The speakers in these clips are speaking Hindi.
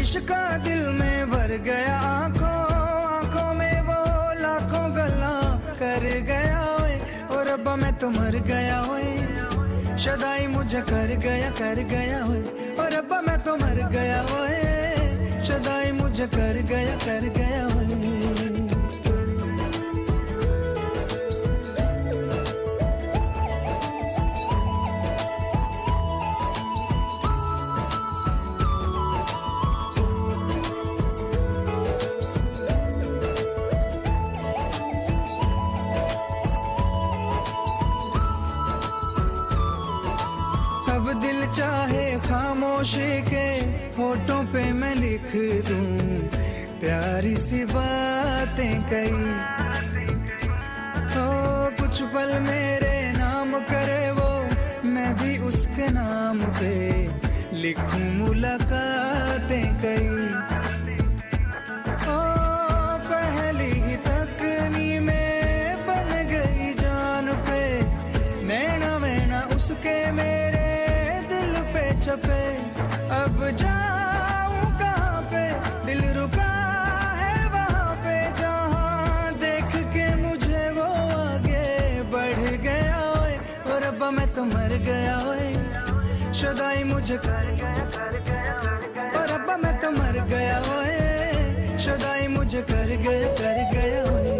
इश्क का दिल में भर गया, आंखों आंखों में वो लाखों गल्ला कर गया ओए। और रब्बा मैं तो मर गया ओए, शदाई मुझे कर गया ओए। और रब्बा मैं तो मर गया ओए, शदाई मुझे कर गया ओए। अब दिल चाहे खामोशी के होठों पे मैं लिख दूं प्यारी सी बातें कई। ओ कुछ पल मेरे नाम करे वो, मैं भी उसके नाम पे लिखूं मुलाकातें कई। ओ पहली ही तकनी में बन गई जान पे, नैना मैना उसके मेरे छपे। अब जाऊं कहाँ पे, दिल रुका है वहाँ पे, जहाँ देख के मुझे वो आगे बढ़ गया ओए। और रब्बा मैं तो मर गया ओए, शदाई मुझे कर गया। और रब्बा मैं तो मर गया ओए, शदाई मुझे कर गया ओए।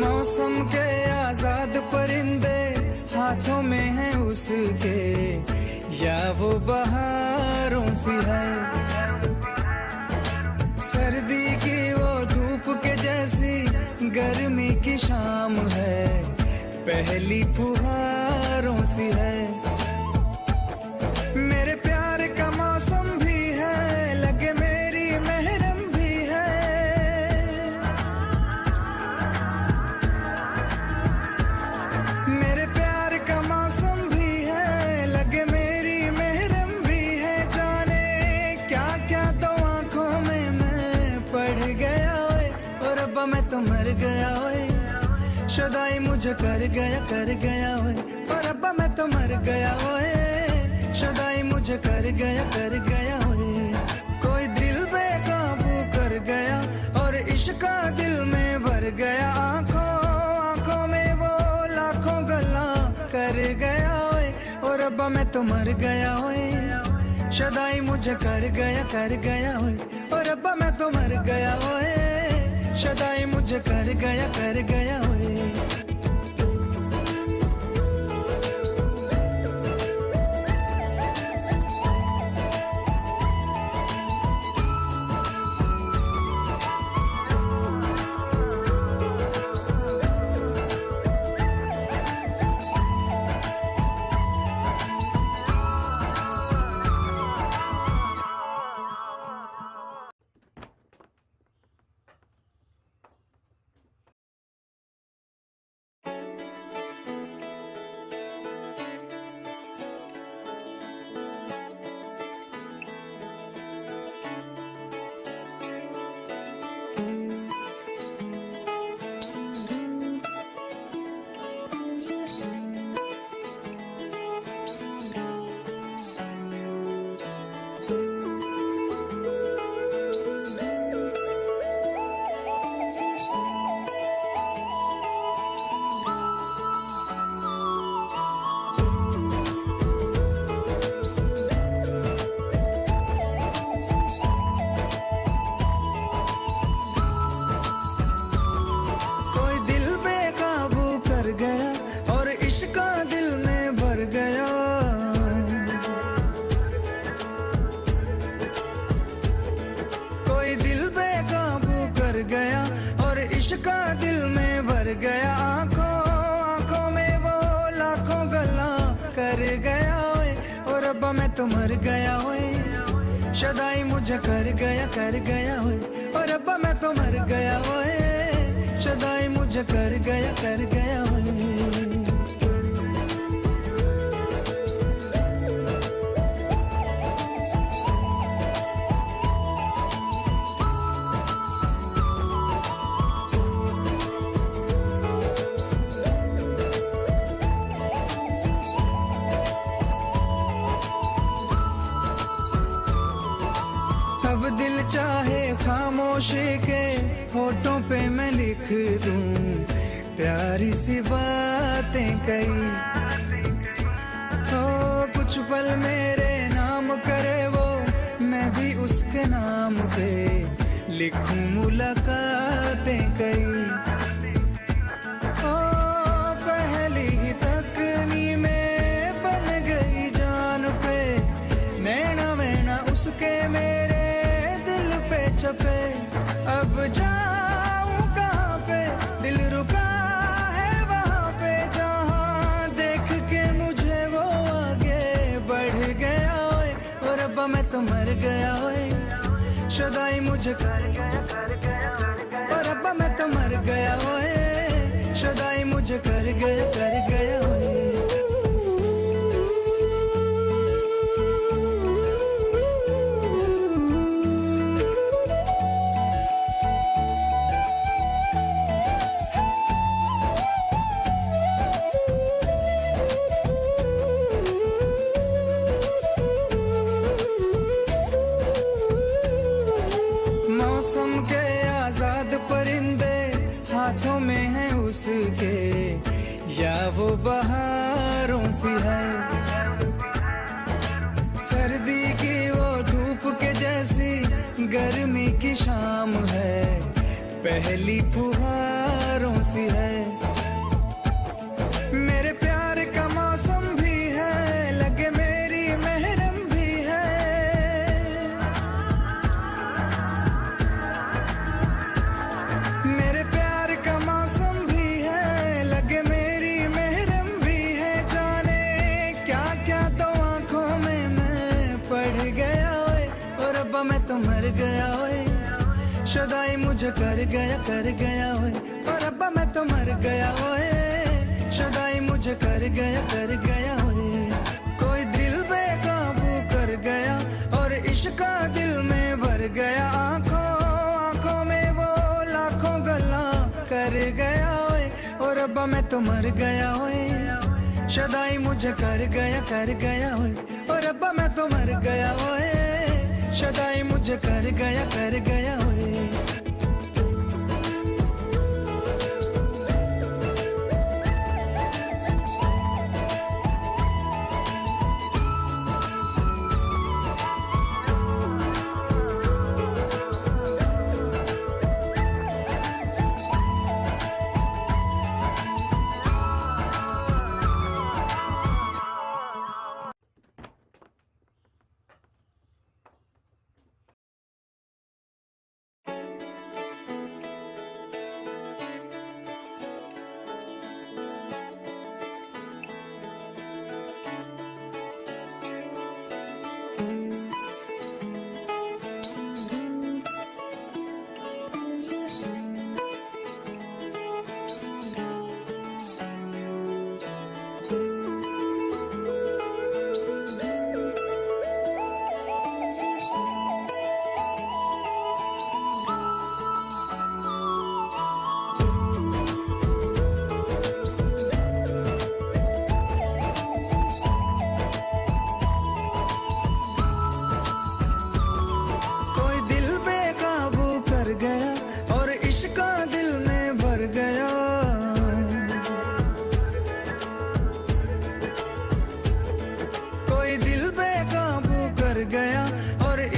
मौसम के आजाद परिंदे हाथों में हैं उसके, या वो बहारों सी है। सर्दी की वो धूप के जैसी गर्मी की शाम है, पहली फुहारों सी है। मेरे प्यार का मौसम भी है, लगे मेरी महरम भी है। मेरे प्यार का मौसम भी है, लगे मेरी महरम भी है। जाने क्या क्या तो आंखों में मैं पढ़ गया ओए। और रब्बा मैं तो मर गया ओए, शदाई मुझे कर गया ओए। और रब्बा मैं तो मर गया ओए, शदाई मुझे कर गया ओए। कोई दिल बेकाबू कर गया और इश्क का दिल में भर गया, आंखों आंखों में वो लाखों गल्ला कर गया ओए। और रब्बा मैं तो मर गया ओए, शदाई मुझे कर गया ओए। और रब्बा मैं तो मर गया ओए, शदाई मुझे कर गया ओए। गया और इश्क का दिल में भर गया। आंखों आंखों में वो लाखों गल्ला कर गया ओए। और रब्बा मैं तो मर गया ओए, शदाई मुझे कर गया ओए। और रब्बा मैं तो मर गया ओए, शदाई मुझे कर गया ओए। खामोशी के होठों पे मैं लिख दूं प्यारी सी बातें कई। ओ कुछ पल मेरे नाम करे वो, मैं भी उसके नाम पे लिखूं मुलाकातें कई। ओ पहली ही तकनी में बन गई जान पे, नैना वैना उसके मेरे दिल पे छपे। अब जाऊं कहाँ पे, दिल रुका है वहाँ पे, जहाँ देख के मुझे वो आगे बढ़ गया। ओए ओ रब्बा मैं तो मर गया, ओए शुदाई मुझे कर गया। ओ रब्बा मैं तो मर गया, ओए शुदाई मुझे कर गया ओए। मौसम के आजाद परिंदे हाथों में हैं उसके, या वो बहारों सी है। सर्दी की वो धूप के जैसी गर्मी की शाम है, पहली फुहारों सी है। मेरे प्यार का मौसम भी है, लगे मेरी महरम भी है। मेरे प्यार का मौसम भी है, लगे मेरी महरम भी है। जाने क्या क्या तो आंखों में मैं पढ़ गया। ओए और रब्बा मैं तो मर गया, ओए शुदाई मुझे कर गया ओए। और रब्बा मैं तो मर गया, ओए शुदाई मुझे कर गया ओए। कोई दिल बेकाबू कर गया और इश्क दिल में भर गया। आंखों में वो लाखों गल्ला कर गया ओए। और रब्बा मैं तो मर गया, ओए शुदाई मुझे कर गया ओए। और रब्बा मैं तो मर गया, ओए शुदाई मुझे कर गया ओए।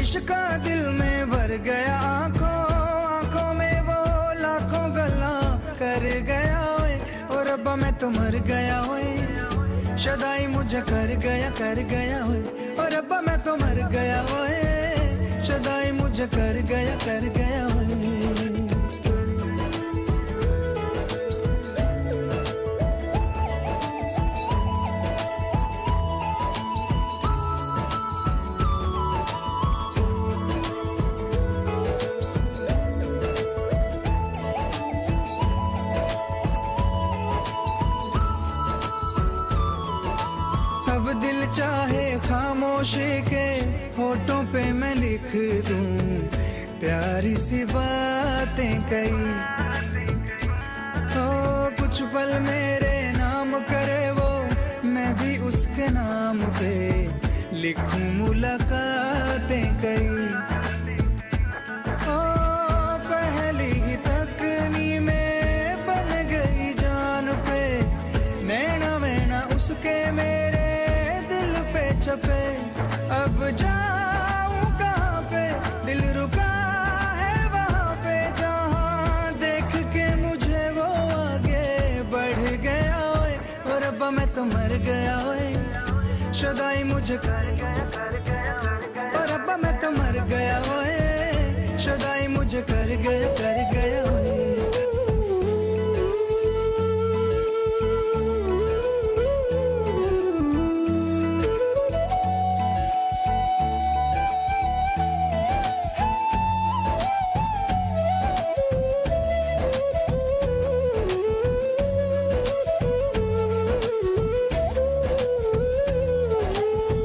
इश्क दिल में भर गया। आंखों में वो लाखों गल्ला कर गया ओए। और रब्बा मैं तो मर गया ओए, शुदाई मुझे कर गया ओए। और रब्बा मैं तो मर गया ओए, शुदाई मुझे कर गया ओए। अब दिल चाहे खामोशी के होठों पे मैं लिख दूं प्यारी सी बातें कई। ओ कुछ पल मेरे नाम करे वो, मैं भी उसके नाम पे लिखूं मुलाकातें कई। ओ मर गया ओए, शुदाई मुझे कर गया, और रब्बा मैं तो मर गया ओए, शुदाई मुझे कर गया ओए।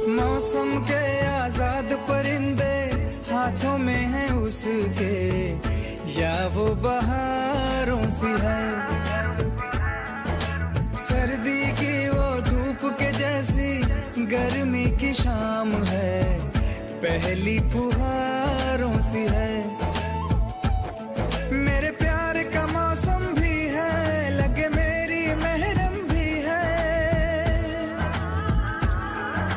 मौसम के आजाद परिंदे हाथों में हैं उसके, या वो बहारों सी है, सर्दी की वो धूप के जैसी गर्मी की शाम है, पहली फुहारों सी है।